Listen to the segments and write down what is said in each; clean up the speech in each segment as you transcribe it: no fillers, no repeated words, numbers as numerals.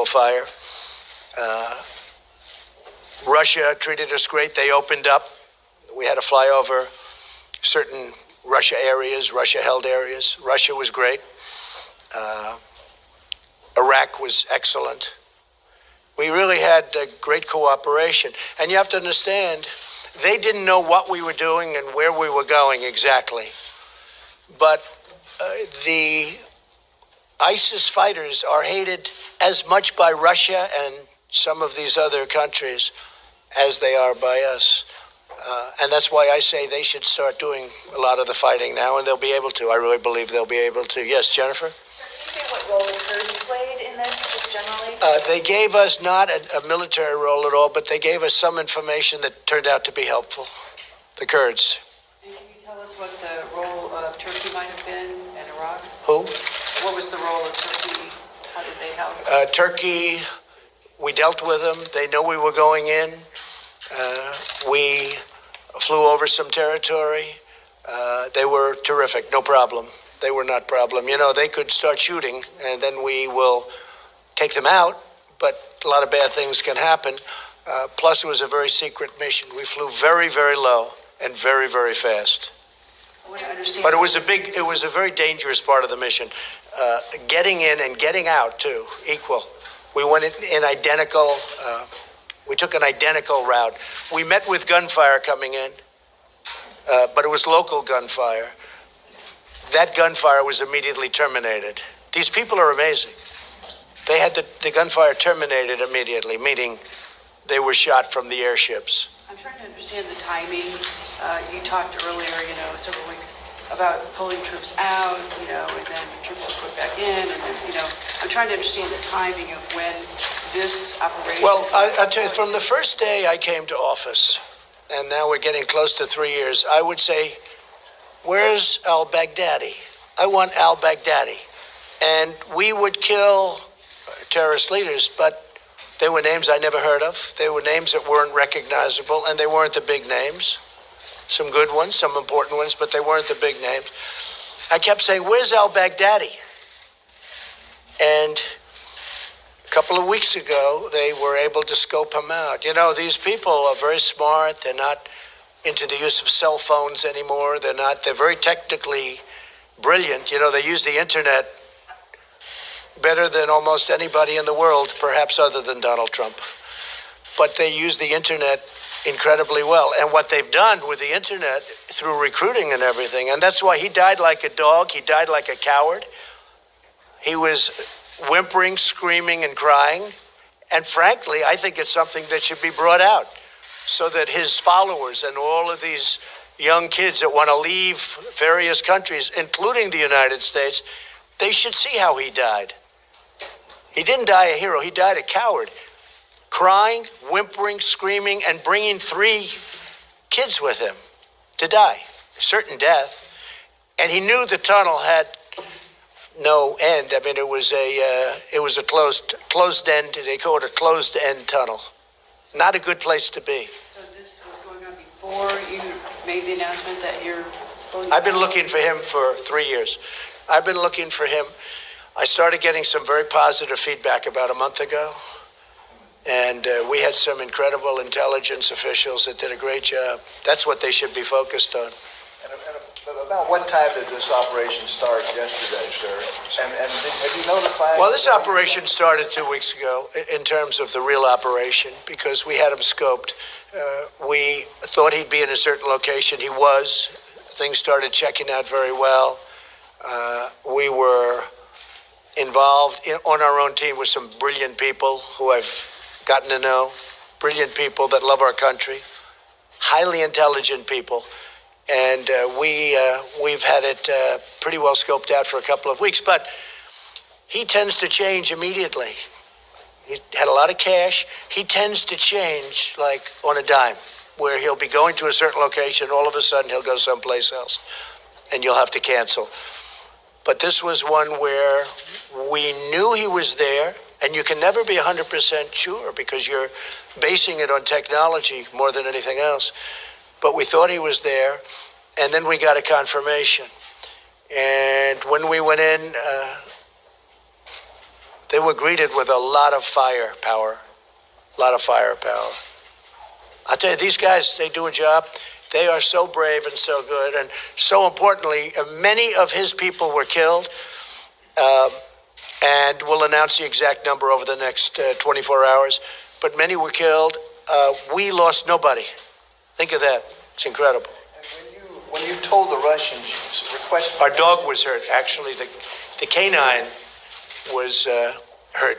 fire. Russia treated us great. They opened up. We had to fly over certain Russia areas, Russia-held areas. Russia was great. Iraq was excellent. We really had great cooperation. And you have to understand, they didn't know what we were doing and where we were going exactly. But the ISIS fighters are hated as much by Russia and some of these other countries as they are by us. And that's why I say they should start doing a lot of the fighting now, and they'll be able to. I really believe they'll be able to. Yes, Jennifer? Sir, can you say what role the Kurds played in this, just generally? They gave us not a military role at all, but they gave us some information that turned out to be helpful. The Kurds. And can you tell us what the role of Turkey might have been in Iraq? Who? What was the role of Turkey? How did they help? Turkey, we dealt with them. They knew we were going in. We flew over some territory. They were terrific, no problem. They were not problem. You know, they could start shooting, and then we will take them out, but a lot of bad things can happen. Plus, it was a very secret mission. We flew very, very low and very, very fast. But it was a very dangerous part of the mission. Getting in and getting out, too, equal. We went in identical, we took an identical route. We met with gunfire coming in, but it was local gunfire. That gunfire was immediately terminated. These people are amazing. They had the gunfire terminated immediately, meaning they were shot from the airships. I'm trying to understand the timing. You talked earlier, several weeks about pulling troops out, and then troops were put back in, and then, I'm trying to understand the timing of when this operation... Well, I'll tell you, from the first day I came to office, and now we're getting close to 3 years, I would say, where's Al-Baghdadi? I want Al-Baghdadi. And we would kill terrorist leaders, but they were names I never heard of. They were names that weren't recognizable, and they weren't the big names. Some good ones, some important ones, but they weren't the big names. I kept saying, where's Al-Baghdadi? And a couple of weeks ago, they were able to scope him out. These people are very smart. They're not into the use of cell phones anymore. They're very technically brilliant. They use the internet better than almost anybody in the world, perhaps other than Donald Trump. But they use the internet incredibly well. And what they've done with the internet through recruiting and everything, and that's why he died like a dog. He died like a coward. He was whimpering, screaming, and crying. And frankly, I think it's something that should be brought out so that his followers and all of these young kids that want to leave various countries, including the United States, they should see how he died. He didn't die a hero. He died a coward. Crying, whimpering, screaming, and bringing 3 kids with him to die, certain death. And he knew the tunnel had no end. I mean, it was a closed end. They call it a closed end tunnel. Not a good place to be. So this was going on before you made the announcement that you're... I've been looking for him for 3 years. I've been looking for him. I started getting some very positive feedback about a month ago. And we had some incredible intelligence officials that did a great job. That's what they should be focused on. And about what time did this operation start yesterday, sir? And have you notified... Well, this operation started 2 weeks ago in terms of the real operation because we had him scoped. We thought he'd be in a certain location. He was. Things started checking out very well. We were involved on our own team with some brilliant people who I've gotten to know, brilliant people that love our country, highly intelligent people. And we've had it pretty well scoped out for a couple of weeks. But he tends to change immediately. He had a lot of cash. He tends to change like on a dime, where he'll be going to a certain location, all of a sudden he'll go someplace else, and you'll have to cancel. But this was one where we knew he was there, and you can never be 100% sure because you're basing it on technology more than anything else. But we thought he was there, and then we got a confirmation. And when we went in, They were greeted with a lot of firepower, I tell you, these guys, they do a job. They are so brave and so good. And so importantly, many of his people were killed. And we'll announce the exact number over the next 24 hours. But many were killed. We lost nobody. Think of that. It's incredible. And when you told the Russians, requested... Our dog was hurt. Actually, the canine was hurt,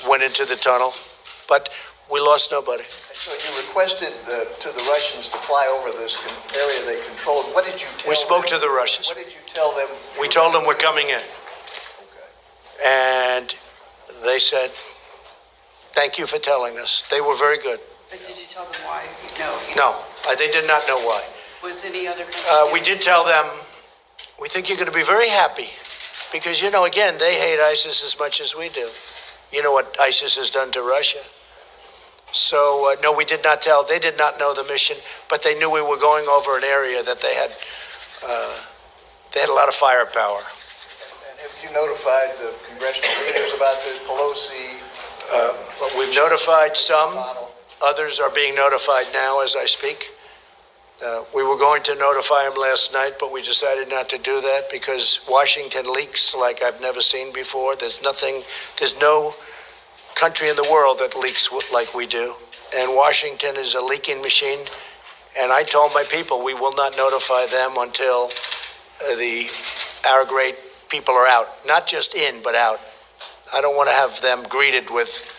went into the tunnel. But we lost nobody. So you requested to the Russians to fly over this area they controlled. What did you tell them? We spoke to the Russians. What did you tell them? We told them we're coming in. Okay. And they said, thank you for telling us. They were very good. But did you tell them why? No. No, they did not know why. Was any other country? We did tell them, we think you're going to be very happy. Because, you know, again, they hate ISIS as much as we do. You know what ISIS has done to Russia. So, no, we did not tell. They did not know the mission, but they knew we were going over an area that they had a lot of firepower. And have you notified the congressional leaders about this, Pelosi? We've notified some. Others are being notified now as I speak. We were going to notify them last night, but we decided not to do that because Washington leaks like I've never seen before. There's no country in the world that leaks like we do. And Washington is a leaking machine. And I told my people we will not notify them until our great people are out. Not just in, but out. I don't want to have them greeted with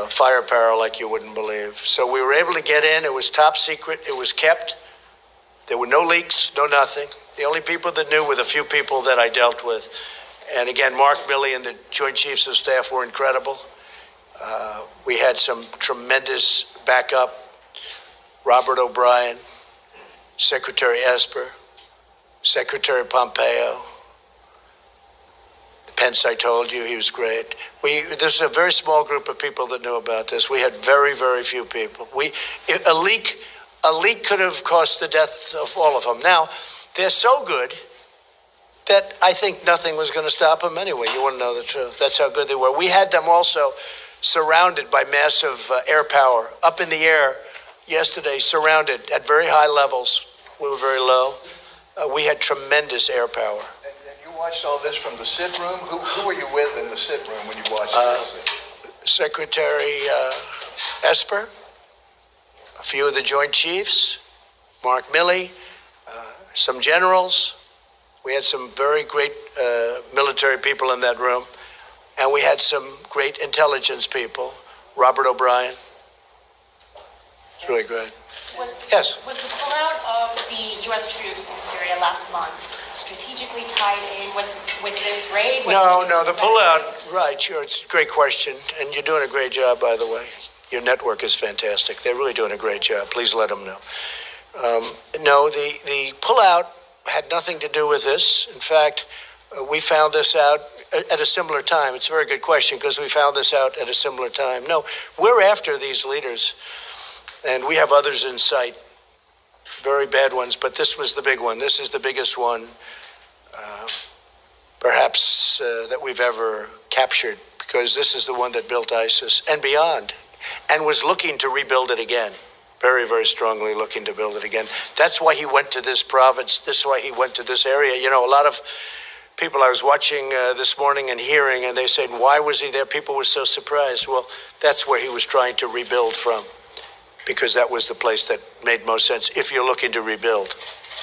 firepower like you wouldn't believe. So we were able to get in. It was top secret. It was kept. There were no leaks, no nothing. The only people that knew were the few people that I dealt with. And again, Mark Milley and the Joint Chiefs of Staff were incredible. We had some tremendous backup. Robert O'Brien, Secretary Esper, Secretary Pompeo. Pence, I told you, he was great. This is a very small group of people that knew about this. We had very, very few people. A leak could have caused the death of all of them. Now, they're so good that I think nothing was going to stop them anyway. You want to know the truth. That's how good they were. We had them also surrounded by massive air power, up in the air yesterday, surrounded at very high levels. We were very low. We had tremendous air power. And you watched all this from the sit room? Who were you with in the sit room when you watched this? Secretary Esper, a few of the Joint Chiefs, Mark Milley, some generals. We had some very great military people in that room, and we had some great intelligence people. Robert O'Brien. It's really good. Yes. Was the pullout of the U.S. troops in Syria last month strategically tied in with this raid? No, the pullout, right, sure, it's a great question, and you're doing a great job, by the way. Your network is fantastic. They're really doing a great job. Please let them know. No, the pullout had nothing to do with this. In fact, we found this out at a similar time. It's a very good question because we found this out at a similar time. No, we're after these leaders, and we have others in sight, very bad ones, but this was the big one. This is the biggest one, perhaps, that we've ever captured, because this is the one that built ISIS and beyond, and was looking to rebuild it again. Very, very strongly looking to build it again. That's why he went to this province. This is why he went to this area. You know, a lot of people I was watching this morning and hearing, and they said, why was he there? People were so surprised. Well, that's where he was trying to rebuild from, because that was the place that made most sense if you're looking to rebuild.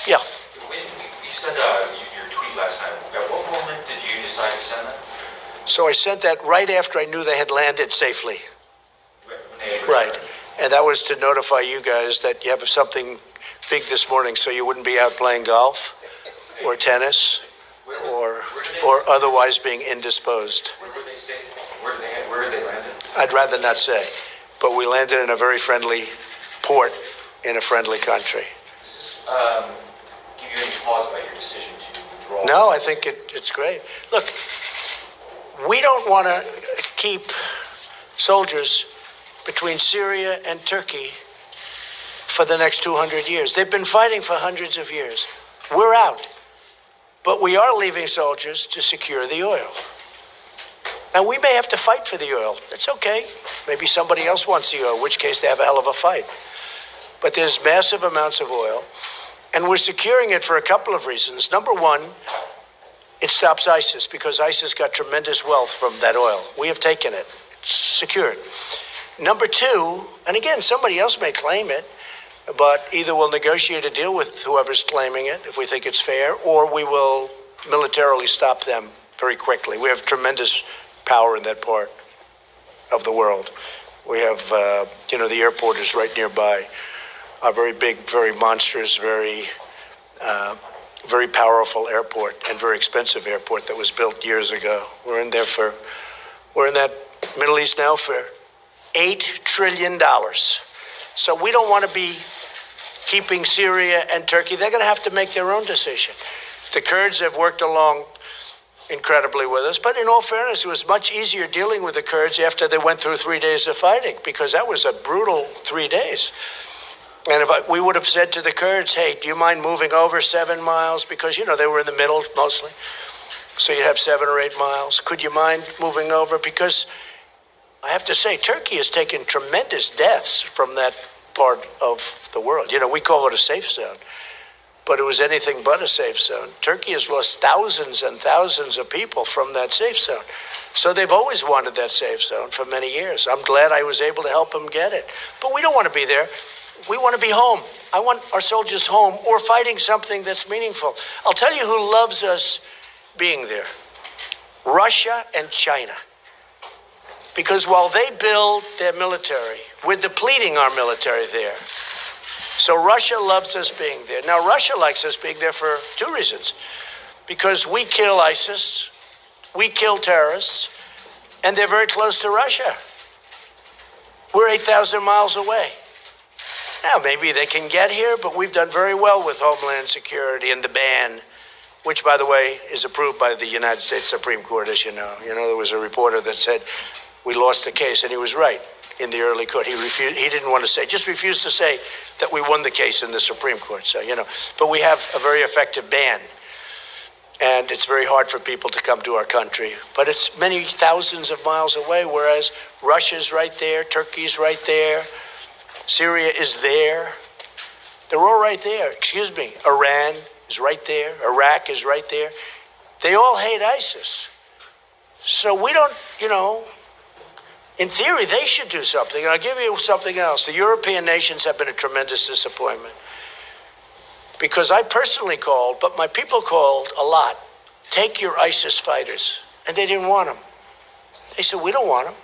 Yeah. You said your tweet last night. At what moment did you decide to send that? So I sent that right after I knew they had landed safely. Right. And that was to notify you guys that you have something big this morning, so you wouldn't be out playing golf or tennis or otherwise being indisposed. Where did they stay? Where did they land? I'd rather not say, but we landed in a very friendly port in a friendly country. Does this give you any pause about your decision to withdraw? No, I think it's great. Look, we don't want to keep soldiers between Syria and Turkey for the next 200 years. They've been fighting for hundreds of years. We're out. But we are leaving soldiers to secure the oil. Now, we may have to fight for the oil. That's okay. Maybe somebody else wants the oil, in which case they have a hell of a fight. But there's massive amounts of oil, and we're securing it for a couple of reasons. Number one, it stops ISIS, because ISIS got tremendous wealth from that oil. We have taken it. It's secured. Number two, and again, somebody else may claim it, but either we'll negotiate a deal with whoever's claiming it, if we think it's fair, or we will militarily stop them very quickly. We have tremendous power in that part of the world. We have, the airport is right nearby. A very big, very monstrous, very powerful airport, and very expensive airport that was built years ago. We're in that Middle East now for $8 trillion. So we don't want to be keeping Syria and Turkey. They're going to have to make their own decision. The Kurds have worked along incredibly with us, but in all fairness, it was much easier dealing with the Kurds after they went through 3 days of fighting, because that was a brutal 3 days. And we would have said to the Kurds, hey, do you mind moving over 7 miles? Because, they were in the middle mostly. So you have 7 or 8 miles. Could you mind moving over? Because I have to say, Turkey has taken tremendous deaths from that part of the world. We call it a safe zone, but it was anything but a safe zone. Turkey has lost thousands and thousands of people from that safe zone. So they've always wanted that safe zone for many years. I'm glad I was able to help them get it. But we don't want to be there. We want to be home. I want our soldiers home or fighting something that's meaningful. I'll tell you who loves us being there. Russia and China. Because while they build their military, we're depleting our military there. So Russia loves us being there. Now, Russia likes us being there for 2 reasons. Because we kill ISIS, we kill terrorists, and they're very close to Russia. We're 8,000 miles away. Now, maybe they can get here, but we've done very well with Homeland Security and the ban, which, by the way, is approved by the United States Supreme Court, as you know. There was a reporter that said we lost the case, and he was right in the early court. He didn't want to say, just refused to say that we won the case in the Supreme Court. So, but we have a very effective ban, and it's very hard for people to come to our country. But it's many thousands of miles away, whereas Russia's right there, Turkey's right there, Syria is there. They're all right there. Excuse me. Iran is right there. Iraq is right there. They all hate ISIS. So we don't, in theory, they should do something. And I'll give you something else. The European nations have been a tremendous disappointment. Because I personally called, but my people called a lot. Take your ISIS fighters. And they didn't want them. They said, we don't want them.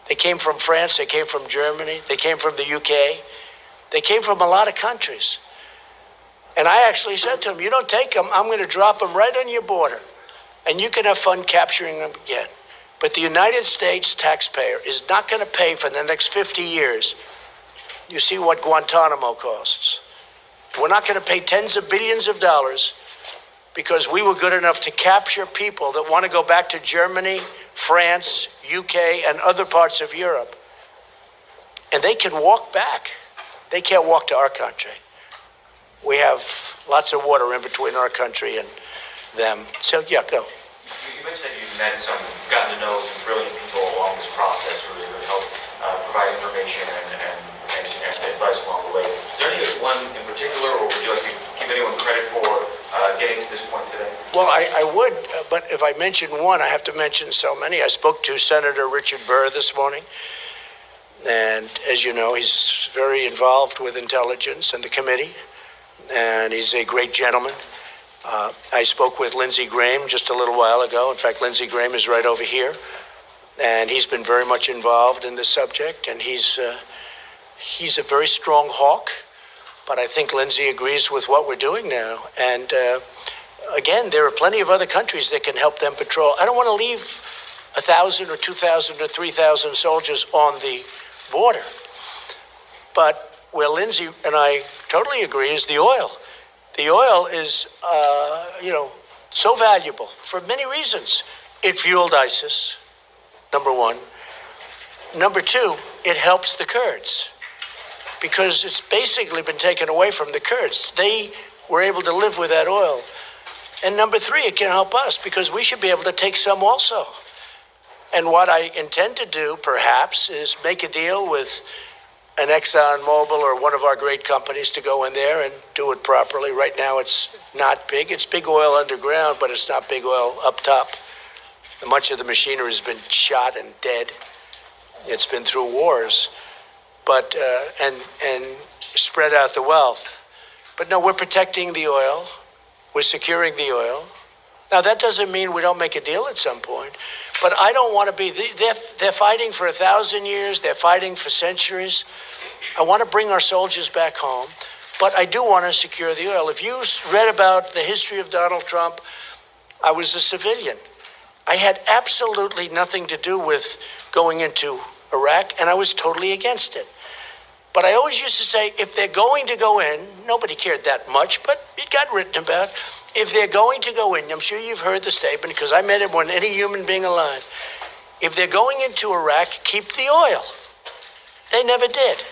They came from France, they came from Germany, they came from the UK, they came from a lot of countries. And I actually said to them, you don't take them, I'm going to drop them right on your border, and you can have fun capturing them again. But the United States taxpayer is not going to pay for the next 50 years. You see what Guantanamo costs. We're not going to pay tens of billions of dollars because we were good enough to capture people that want to go back to Germany, France, UK, and other parts of Europe. And they can walk back. They can't walk to our country. We have lots of water in between our country and them. So, yeah, go. You mentioned that you've gotten to know some brilliant people along this process who really help provide information and advice along the way. Is there anyone in particular, or would you like to give anyone credit for getting to this point today? Well, I would, but if I mention one, I have to mention so many. I spoke to Senator Richard Burr this morning, and as you know, he's very involved with intelligence and the committee, and he's a great gentleman. I spoke with Lindsey Graham just a little while ago. In fact, Lindsey Graham is right over here, and he's been very much involved in this subject, and he's a very strong hawk. But I think Lindsey agrees with what we're doing now. And again, there are plenty of other countries that can help them patrol. I don't want to leave 1,000 or 2,000 or 3,000 soldiers on the border. But where Lindsey and I totally agree is the oil. The oil is, so valuable for many reasons. It fueled ISIS, number one. Number two, it helps the Kurds, because it's basically been taken away from the Kurds. They were able to live with that oil. And number three, it can help us, because we should be able to take some also. And what I intend to do, perhaps, is make a deal with an ExxonMobil or one of our great companies to go in there and do it properly. Right now, it's not big. It's big oil underground, but it's not big oil up top. Much of the machinery has been shot and dead. It's been through wars, but and spread out the wealth. But no, we're protecting the oil. We're securing the oil. Now, that doesn't mean we don't make a deal at some point, but I don't want to be, they're fighting for 1,000 years, they're fighting for centuries. I want to bring our soldiers back home, but I do want to secure the oil. If you read about the history of Donald Trump, I was a civilian. I had absolutely nothing to do with going into Iraq, and I was totally against it. But I always used to say, if they're going to go in, nobody cared that much, but it got written about. If they're going to go in, I'm sure you've heard the statement, because I made it more than any human being alive. If they're going into Iraq, keep the oil. They never did.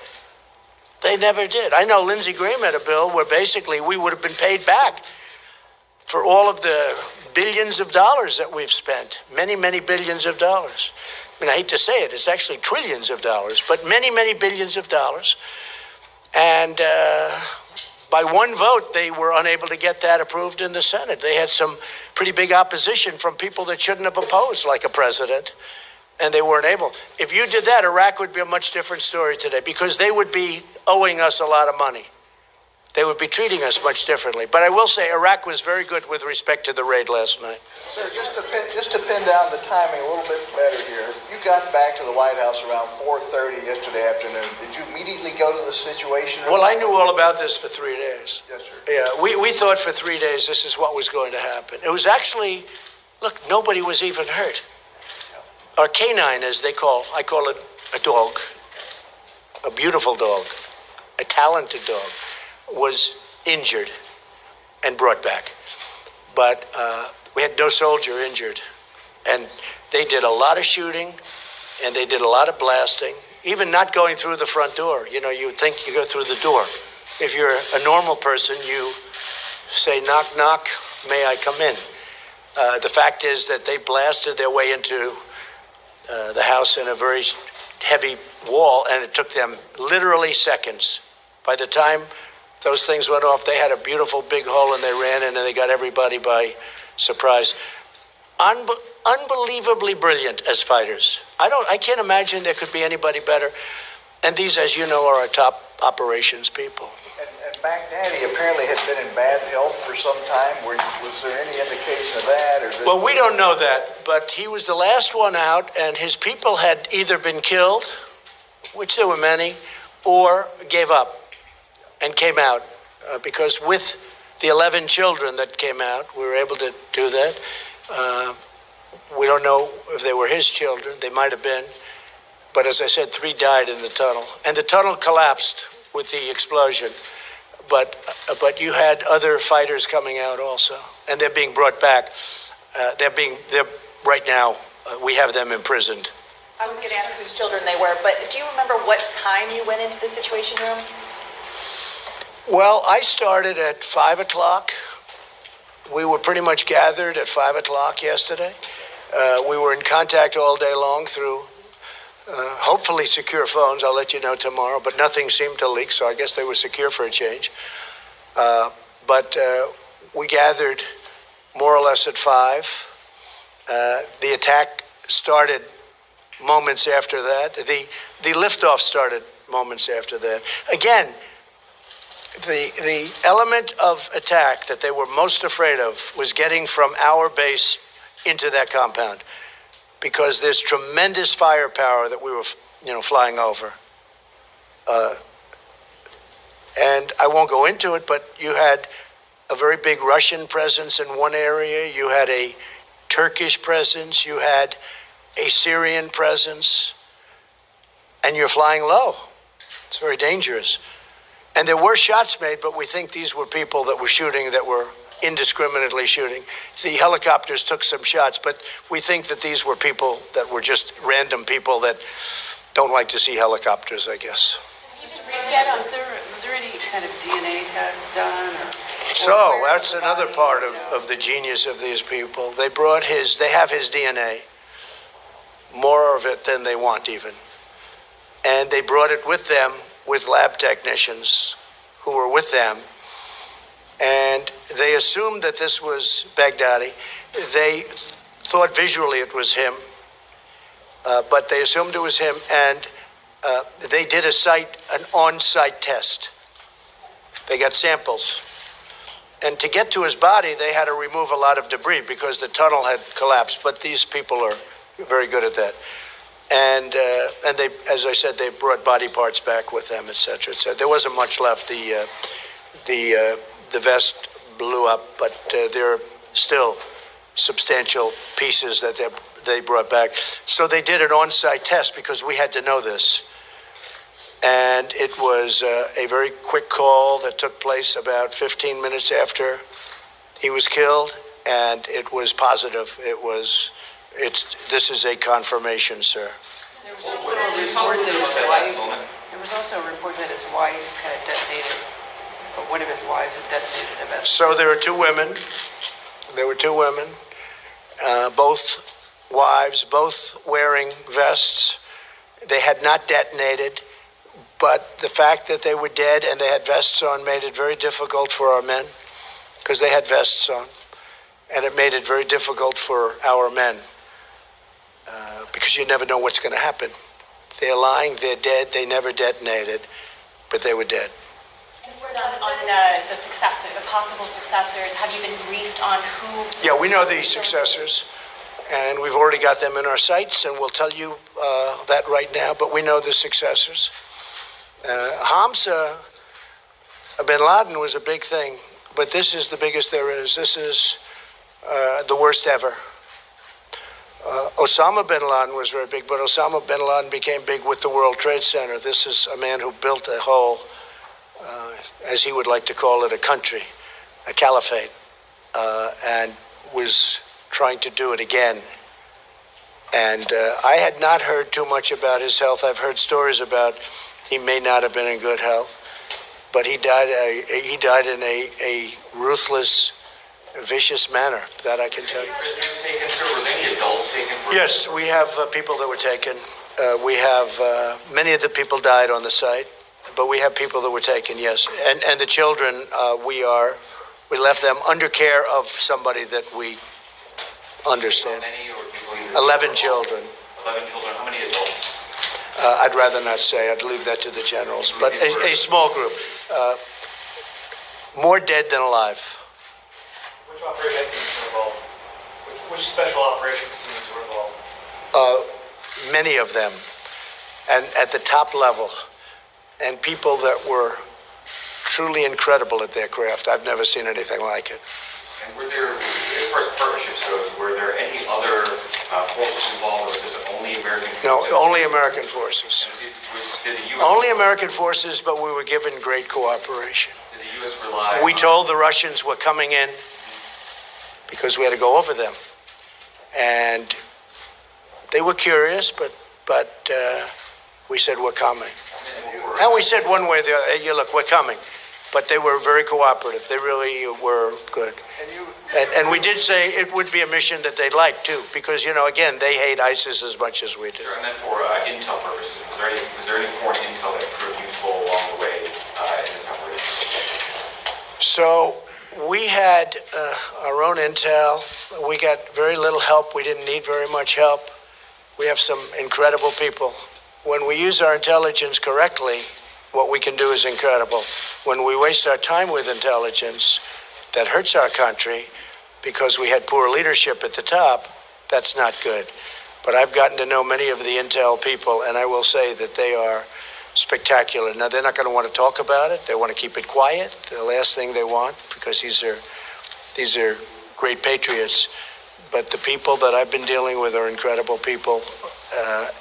They never did. I know Lindsey Graham had a bill where basically we would have been paid back for all of the billions of dollars that we've spent. Many, many billions of dollars. I mean, I hate to say it, it's actually trillions of dollars, but many, many billions of dollars. And by one vote, they were unable to get that approved in the Senate. They had some pretty big opposition from people that shouldn't have opposed, like a president, and they weren't able. If you did that, Iraq would be a much different story today, because they would be owing us a lot of money. They would be treating us much differently. But I will say Iraq was very good with respect to the raid last night. Sir, just to pin down the timing a little bit better here, you got back to the White House around 4:30 yesterday afternoon. Did you immediately go to the situation? Well, I knew all about this for 3 days. Yes, sir. Yeah, we thought for 3 days this is what was going to happen. It was actually, look, nobody was even hurt. Our canine, as I call it a dog, a beautiful dog, a talented dog, was injured and brought back. But we had no soldier injured. And they did a lot of shooting, and they did a lot of blasting, even not going through the front door. You know, you would think you go through the door. If you're a normal person, you say, knock, knock, may I come in? The fact is that they blasted their way into the house in a very heavy wall, and it took them literally seconds. By the time those things went off, they had a beautiful big hole, and they ran in, and they got everybody by surprise. Unbelievably brilliant as fighters. I can't imagine there could be anybody better. And these, as you know, are our top operations people. And Baghdadi apparently had been in bad health for some time. Was there any indication of that? Well, we don't know that, but he was the last one out, and his people had either been killed, which there were many, or gave up and came out, because with the 11 children that came out, we were able to do that. We don't know if they were his children. They might have been. But as I said, 3 died in the tunnel. And the tunnel collapsed with the explosion. But you had other fighters coming out also. And they're being brought back. They're right now, we have them imprisoned. I was going to ask whose children they were, but do you remember what time you went into the Situation Room? Well, I started at 5 o'clock. We were pretty much gathered at 5 o'clock yesterday. We were in contact all day long through hopefully secure phones. I'll let you know tomorrow, but nothing seemed to leak, so I guess they were secure for a change. But we gathered more or less at 5. The attack started moments after that. The liftoff started moments after that. Again, the element of attack that they were most afraid of was getting from our base into that compound, because there's tremendous firepower that we were, flying over. And I won't go into it, but you had a very big Russian presence in one area. You had a Turkish presence. You had a Syrian presence. And you're flying low. It's very dangerous. And there were shots made, but we think these were people that were shooting, that were indiscriminately shooting. The helicopters took some shots, but we think that these were people that were just random people that don't like to see helicopters, I guess. Was there any kind of DNA test done? So that's another part of the genius of these people. They have his DNA. more of it than they want even. And they brought it with them, with lab technicians who were with them. And they assumed that this was Baghdadi. They thought visually it was him, but they assumed it was him, and they did an on-site test. They got samples. And to get to his body, they had to remove a lot of debris because the tunnel had collapsed, but these people are very good at that. And they, as I said, they brought body parts back with them, et cetera, et cetera. There wasn't much left. The vest blew up, but there are still substantial pieces that they brought back. So they did an on-site test because we had to know this. And it was a very quick call that took place about 15 minutes after he was killed, and it was positive. This is a confirmation, sir. There was also a report that his wife, there was also a report that his wife had detonated, or one of his wives had detonated a vest. So there were two women. There were two women, both wives, both wearing vests. They had not detonated, but the fact that they were dead and they had vests on made it very difficult for our men, because they had vests on, and it made it very difficult for our men, because you never know what's going to happen. They're lying, they're dead, they never detonated, but they were dead. On the successor, the possible successors, have you been briefed on who? Yeah, we know the successors, and we've already got them in our sights, and we'll tell you that right now, but we know the successors. Hamza bin Laden was a big thing, but this is the biggest there is. This is the worst ever. Osama bin Laden was very big, but Osama bin Laden became big with the World Trade Center. This is a man who built a whole, as he would like to call it, a country, a caliphate, and was trying to do it again. And I had not heard too much about his health. I've heard stories about he may not have been in good health, but he died in a ruthless, vicious manner, that I can tell you. Prisoners taken, sir? Were there any adults taken? Yes, we have people that were taken. We have many of the people died on the site, but we have people that were taken, yes. And the children, we left them under care of somebody that we understand. How many, or people 11 children. 11 children. How many adults? I'd rather not say. I'd leave that to the generals. But a small group. More dead than alive. Which operating teams were involved? Which special operations teams were involved? Many of them. And at the top level. And people that were truly incredible at their craft. I've never seen anything like it. And were there, as far as partnerships goes, were there any other forces involved, or was this only American forces? No, only American forces. Did the U.S. Only American forces, but we were given great cooperation. Did the U.S. rely We on- told the Russians we're coming in because we had to go over them. And they were curious, but we said we're coming. And we said one way or the other, hey, look, we're coming. But they were very cooperative. They really were good. And we did say it would be a mission that they'd like, too, because, again, they hate ISIS as much as we do. Sure, and then for intel purposes, was there any foreign intel that proved useful along the way in this operation? So we had our own intel. We got very little help. We didn't need very much help. We have some incredible people. When we use our intelligence correctly, what we can do is incredible. When we waste our time with intelligence, that hurts our country because we had poor leadership at the top. That's not good. But I've gotten to know many of the intel people, and I will say that they are spectacular. Now, they're not going to want to talk about it. They want to keep it quiet, the last thing they want, because these are great patriots. But the people that I've been dealing with are incredible people,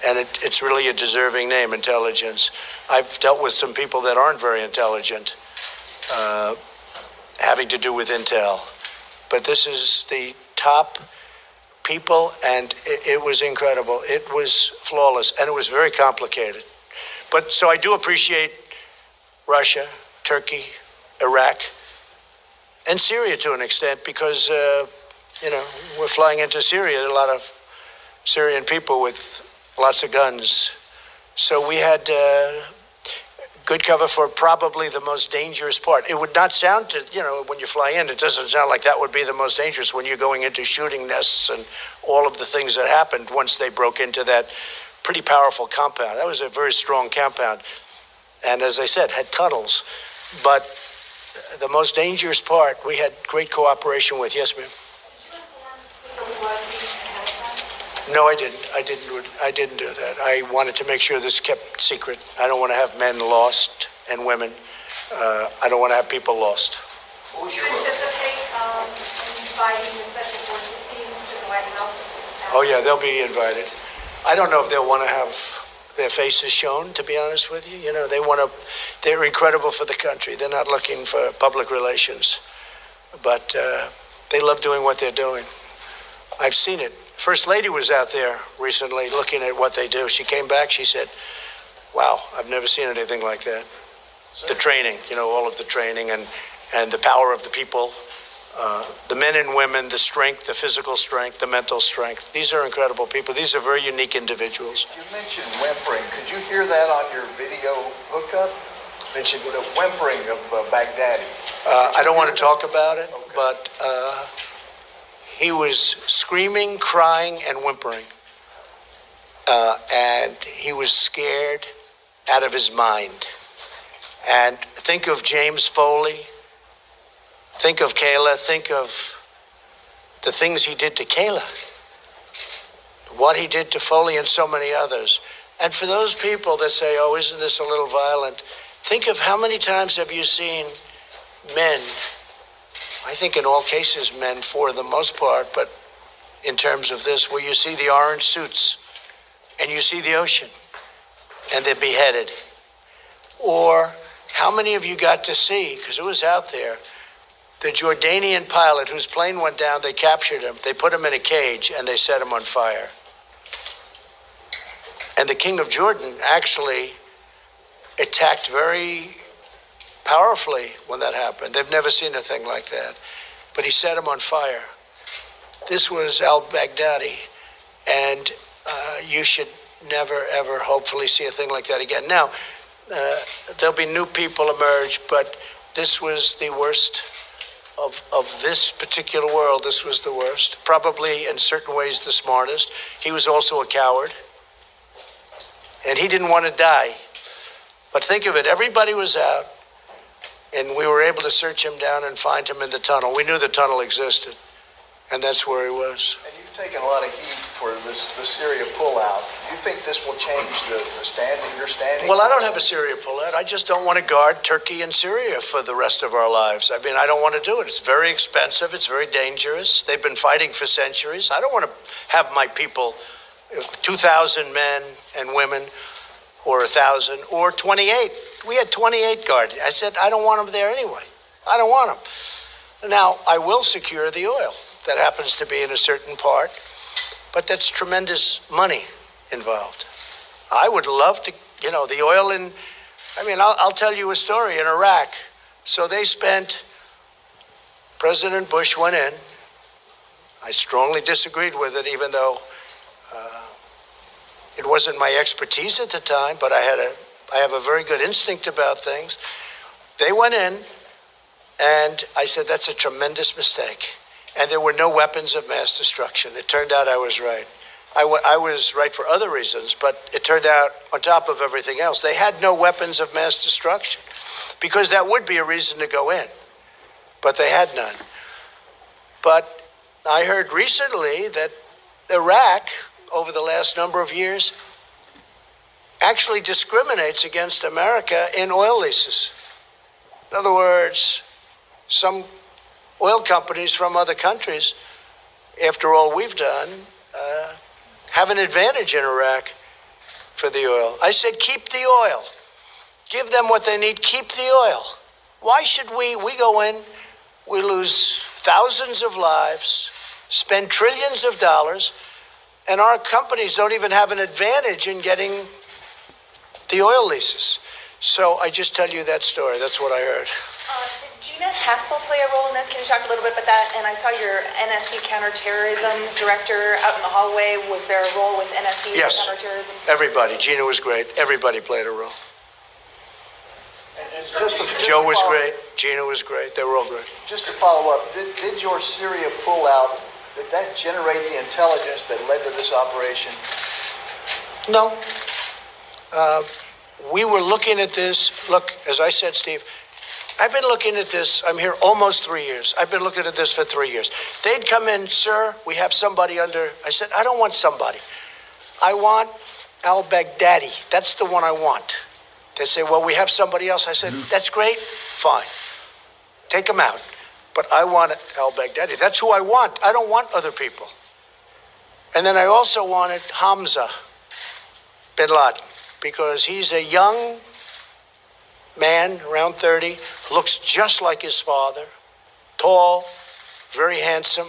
and it's really a deserving name, intelligence. I've dealt with some people that aren't very intelligent, having to do with intel. But this is the top people, and it was incredible. It was flawless, and it was very complicated. But so I do appreciate Russia, Turkey, Iraq, and Syria to an extent, because, we're flying into Syria. A lot of Syrian people with lots of guns. So we had good cover for probably the most dangerous part. It would not sound to, when you fly in, it doesn't sound like that would be the most dangerous when you're going into shooting nests and all of the things that happened once they broke into that pretty powerful compound. That was a very strong compound. And as I said, had tunnels. But the most dangerous part, we had great cooperation with. Yes, ma'am? No, I didn't. I didn't do that. I wanted to make sure this kept secret. I don't want to have men lost and women. I don't want to have people lost. What was Do your you vote? anticipate inviting the special forces teams to the White House? Oh, yeah, they'll be invited. I don't know if they'll want to have their faces shown, to be honest with you. They're incredible for the country. They're not looking for public relations. But they love doing what they're doing. I've seen it. First Lady was out there recently looking at what they do. She came back, she said, wow, I've never seen anything like that. The training, all of the training and the power of the people, the men and women, the strength, the physical strength, the mental strength. These are incredible people. These are very unique individuals. You mentioned whimpering. Could you hear that on your video hookup? Mentioned The whimpering of Baghdadi. I don't want to talk about it, Okay. but he was screaming, crying, and whimpering. And he was scared out of his mind. And think of James Foley. Think of Kayla. Think of the things he did to Kayla. What he did to Foley and so many others. And for those people that say, oh, isn't this a little violent? Think of how many times have you seen men, I think in all cases men for the most part, but in terms of this, where you see the orange suits and you see the ocean and they're beheaded. Or how many of you got to see, because it was out there, the Jordanian pilot whose plane went down, they captured him, they put him in a cage and they set him on fire. And the King of Jordan actually attacked very powerfully when that happened. They've never seen a thing like that. But he set him on fire. This was Al-Baghdadi. And you should never, ever, hopefully see a thing like that again. Now, there'll be new people emerge, but this was the worst of this particular world. This was the worst. Probably, in certain ways, the smartest. He was also a coward. And he didn't want to die. But think of it, everybody was out. And we were able to search him down and find him in the tunnel. We knew the tunnel existed, and that's where he was. And you've taken a lot of heat for the Syria pullout. Do you think this will change the standing, your standing? Well, I don't have a Syria pullout. I just don't want to guard Turkey and Syria for the rest of our lives. I mean, I don't want to do it. It's very expensive. It's very dangerous. They've been fighting for centuries. I don't want to have my people, 2,000 men and women, or 1,000, or 28. We had 28 guards. I said, I don't want them there anyway. I don't want them. Now, I will secure the oil. That happens to be in a certain part, but that's tremendous money involved. I would love to, the oil in, I'll tell you a story in Iraq. So President Bush went in. I strongly disagreed with it, even though it wasn't my expertise at the time, but I have a very good instinct about things. They went in, and I said, that's a tremendous mistake. And there were no weapons of mass destruction. It turned out I was right. I was right for other reasons, but it turned out, on top of everything else, they had no weapons of mass destruction, because that would be a reason to go in. But they had none. But I heard recently that Iraq, over the last number of years, actually discriminates against America in oil leases. In other words, some oil companies from other countries, after all we've done, have an advantage in Iraq for the oil. I said, keep the oil. Give them what they need. Keep the oil. Why should we go in, we lose thousands of lives, spend trillions of dollars, and our companies don't even have an advantage in getting the oil leases. So I just tell you that story. That's what I heard. Gina Haspel play a role in this? Can you talk a little bit about that? And I saw your NSC counterterrorism director out in the hallway. Was there a role with NSC Yes. counterterrorism? Everybody. Gina was great. Everybody played a role. And just Joe to was follow- great. Gina was great. They were all great. Just to follow up, did your Syria pullout, did that generate the intelligence that led to this operation? No. We were looking at this. Look, as I said, Steve, I've been looking at this. I'm here almost 3 years. I've been looking at this for 3 years. They'd come in, sir, we have somebody under. I said, I don't want somebody. I want Al-Baghdadi. That's the one I want. They say, well, we have somebody else. I said, that's great. Fine. Take him out. But I want Al-Baghdadi. That's who I want. I don't want other people. And then I also wanted Hamza bin Laden, because he's a young man, around 30, looks just like his father, tall, very handsome,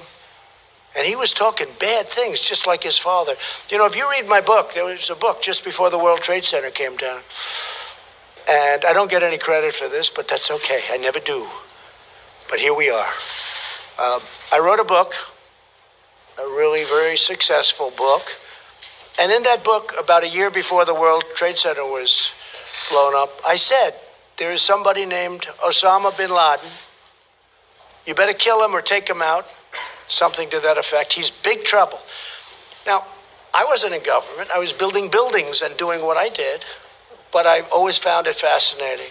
and he was talking bad things just like his father. You know, if you read my book, there was a book just before the World Trade Center came down, and I don't get any credit for this, but that's okay. I never do. But here we are. I wrote a book, a really very successful book, and in that book, about a year before the World Trade Center was blown up, I said, there is somebody named Osama bin Laden. You better kill him or take him out. Something to that effect. He's big trouble. Now, I wasn't in government. I was building buildings and doing what I did, but I always found it fascinating.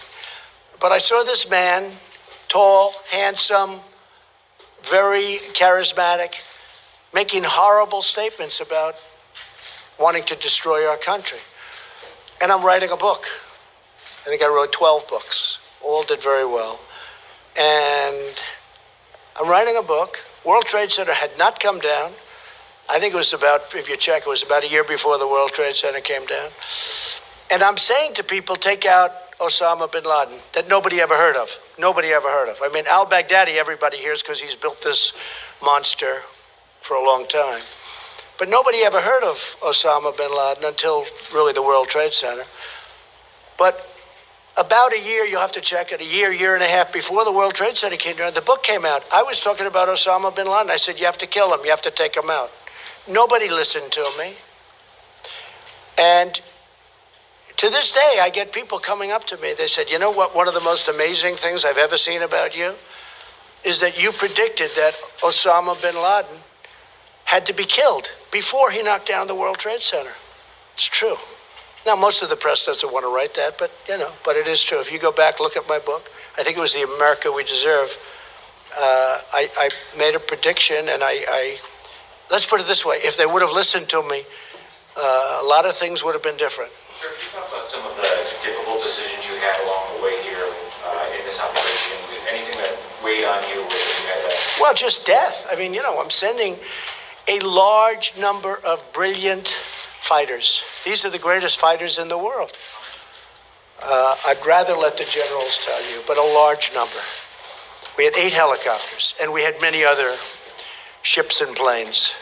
But I saw this man, tall, handsome, very charismatic, making horrible statements about wanting to destroy our country. And I'm writing a book. I think I wrote 12 books. All did very well. And I'm writing a book. World Trade Center had not come down. I think it was about, if you check, it was about a year before the World Trade Center came down. And I'm saying to people, take out Osama bin Laden, that nobody ever heard of. Nobody ever heard of. I mean, Al-Baghdadi, everybody hears because he's built this monster for a long time. But nobody ever heard of Osama bin Laden until really the World Trade Center. But about a year, you'll have to check it, a year and a half before the World Trade Center came down, the book came out. I was talking about Osama bin Laden. I said, you have to kill him. You have to take him out. Nobody listened to me. And to this day, I get people coming up to me. They said, you know what, one of the most amazing things I've ever seen about you is that you predicted that Osama bin Laden had to be killed before he knocked down the World Trade Center. It's true. Now, most of the press doesn't want to write that, but, you know, but it is true. If you go back, look at my book, I think it was The America We Deserve. I made a prediction, and let's put it this way, if they would have listened to me, a lot of things would have been different. Sir, can you talk about some of the difficult decisions you had along the way here in this operation? Anything that weighed on you when you had that? Well, just death. I mean, you know, I'm sending a large number of brilliant fighters. These are the greatest fighters in the world. I'd rather let the generals tell you, but a large number. We had 8 helicopters, and we had many other ships and planes.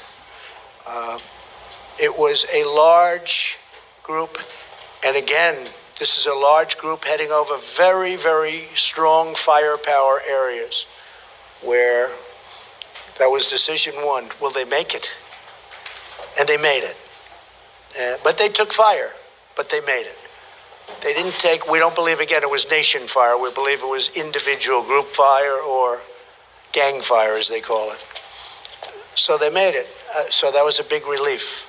It was a large group, and again, this is a large group heading over very, very strong firepower areas where that was decision one. Will they make it? And they made it. But they took fire, but they made it. They didn't take, we don't believe, again, it was nation fire. We believe it was individual group fire or gang fire, as they call it. So they made it. So that was a big relief.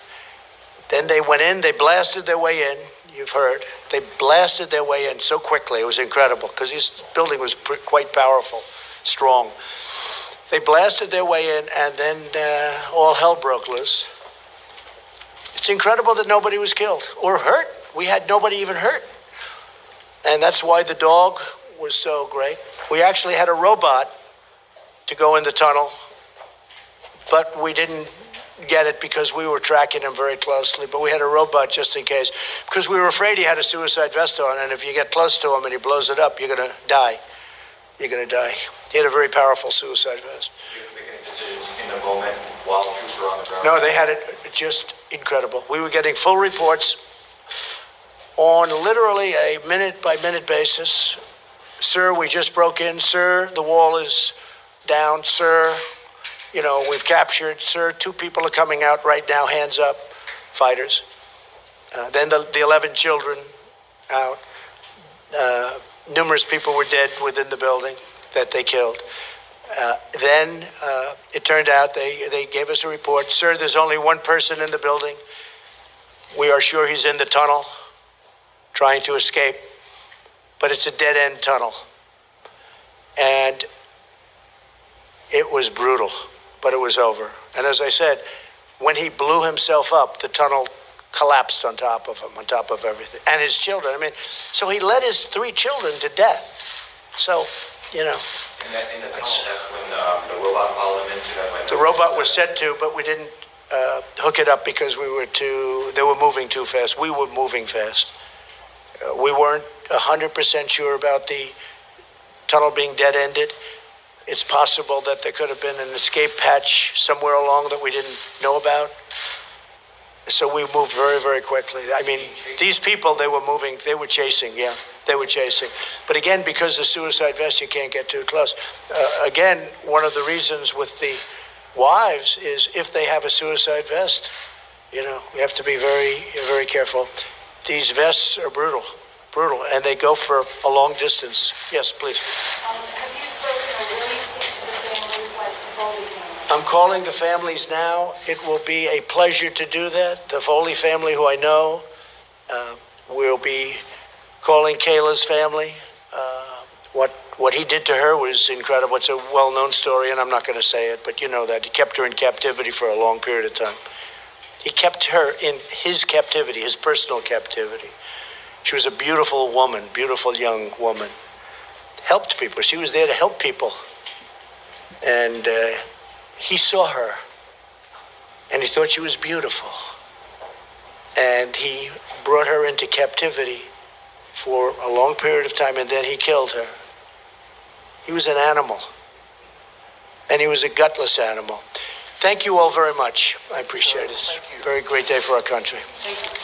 Then they went in, they blasted their way in. You've heard. They blasted their way in so quickly. It was incredible because this building was quite powerful, strong. They blasted their way in, and then all hell broke loose. It's incredible that nobody was killed or hurt. We had nobody even hurt. And that's why the dog was so great. We actually had a robot to go in the tunnel, but we didn't get it because we were tracking him very closely. But we had a robot just in case, because we were afraid he had a suicide vest on, and if you get close to him and he blows it up, you're going to die. You're going to die. He had a very powerful suicide vest. Did you make any decisions in the moment while troops were on the ground? No, they had it just incredible. We were getting full reports on literally a minute-by-minute basis Sir, we just broke in. Sir, the wall is down. Sir, we've captured. Sir, 2 people are coming out right now. Hands up, fighters. Then the 11 children out. Numerous people were dead within the building that they killed. Then it turned out they gave us a report. Sir, there's only 1 person in the building. We are sure he's in the tunnel trying to escape, but it's a dead-end tunnel. And it was brutal, but it was over. And as I said, when he blew himself up, the tunnel collapsed on top of him, on top of everything. And his children, so he led his 3 children to death. So, In the tunnel, that's when the robot followed him into that. The robot was set to, but we didn't hook it up because they were moving too fast. We were moving fast. We weren't 100% sure about the tunnel being dead-ended. It's possible that there could have been an escape hatch somewhere along that we didn't know about. So we moved very, very quickly. These people, they were moving, they were chasing, yeah. They were chasing. But again, because of suicide vest, you can't get too close. Again, one of the reasons with the wives is if they have a suicide vest, you have to be very, very careful. These vests are brutal, and they go for a long distance. Yes, please. Have you spoken or will you speak to the families like the Foley family? I'm calling the families now. It will be a pleasure to do that. The Foley family, who I know, will be calling Kayla's family. What he did to her was incredible. It's a well-known story, and I'm not going to say it, but you know that. He kept her in captivity for a long period of time. He kept her in his captivity, his personal captivity. She was a beautiful woman, beautiful young woman. Helped people. She was there to help people. And he saw her, and he thought she was beautiful. And he brought her into captivity for a long period of time, and then he killed her. He was an animal, and he was a gutless animal. Thank you all very much. I appreciate it. It's a very great day for our country. Thank you.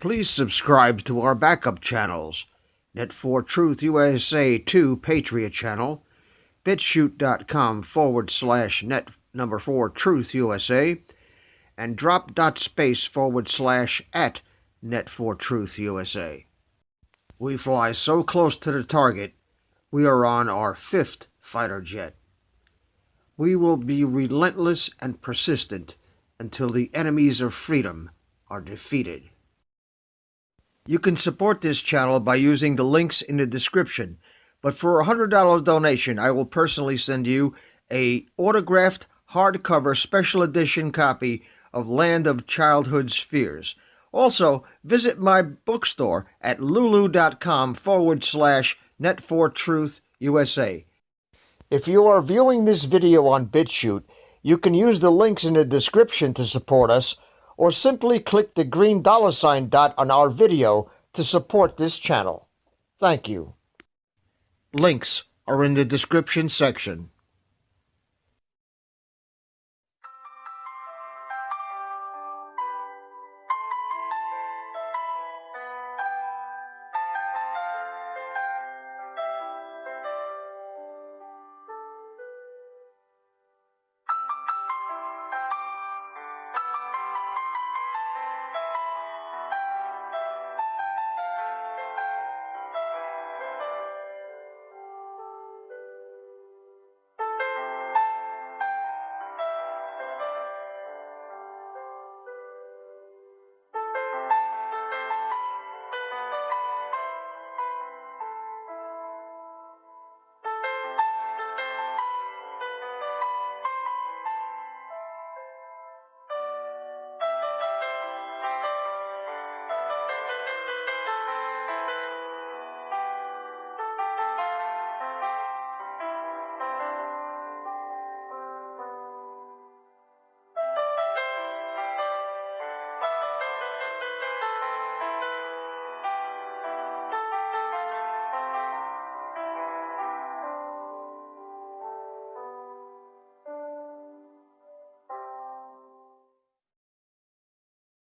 Please subscribe to our backup channels, Net4Truth USA 2 Patriot channel, BitChute.com/net4Truth USA, and drop.space/ Net4Truth USA. We fly so close to the target, we are on our 5th fighter jet. We will be relentless and persistent until the enemies of freedom are defeated. You can support this channel by using the links in the description, but for a $100 donation, I will personally send you a autographed hardcover special edition copy of Land of Childhood's Fears. Also, visit my bookstore at lulu.com/Net4Truth USA. If you are viewing this video on BitChute, you can use the links in the description to support us, or simply click the green $ dot on our video to support this channel. Thank you. Links are in the description section.